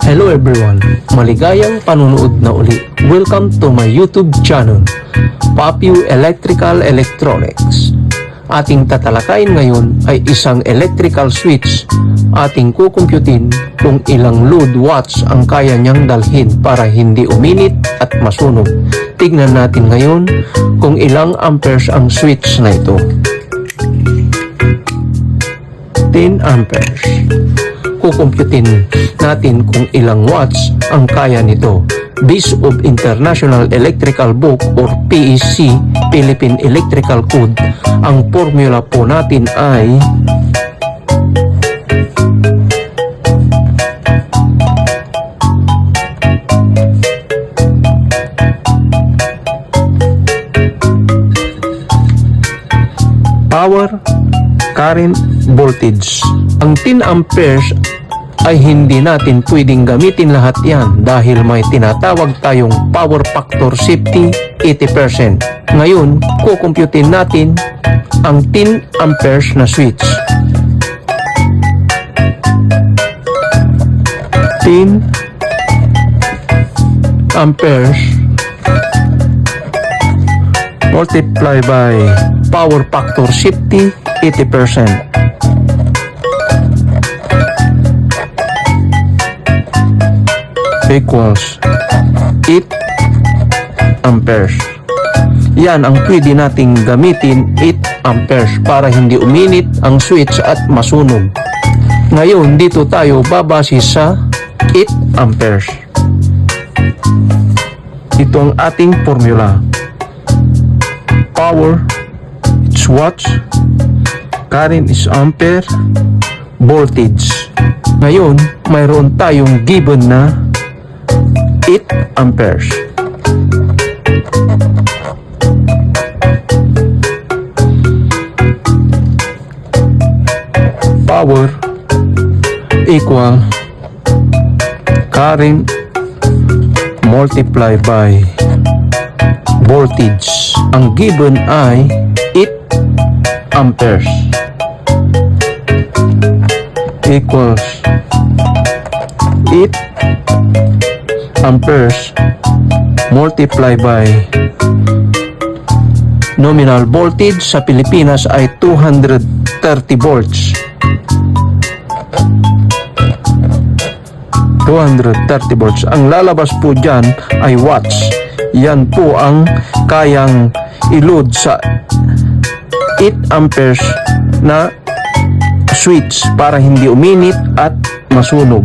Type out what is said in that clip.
Hello everyone! Maligayang panunood na uli. Welcome to my YouTube channel, Papiu Electrical Electronics. Ating tatalakayin ngayon ay isang electrical switch. Ating kukumputin kung ilang load watts ang kaya niyang dalhin para hindi uminit at masunog. Tignan natin ngayon kung ilang amperes ang switch na ito. 10 amperes. Kukumputin natin kung ilang watts ang kaya nito. Based of International Electrical Book or PEC, Philippine Electrical Code, ang formula po natin ay power, current, voltage. Ang 10 amperes ay hindi natin pwedeng gamitin lahat yan dahil may tinatawag tayong power factor safety 80%. Ngayon, kukumputin natin ang 10 amperes na switch. 10 amperes multiply by power factor safety 80%. Equals 8 amperes. Yan ang pwede nating gamitin, 8 amperes, para hindi uminit ang switch at masunog. Ngayon, dito tayo babase sa 8 amperes. Ito ang ating formula. Power, it's watts. Current is ampere. Voltage. Ngayon, mayroon tayong given na 8 amperes. Power equal current multiply by voltage. Ang given ay 8 amperes equals 8 amperes multiply by nominal voltage sa Pilipinas ay 230 volts. 230 volts. Ang lalabas po dyan ay watts. Yan po ang kayang i-load sa 8 amperes na switch para hindi uminit at masunog.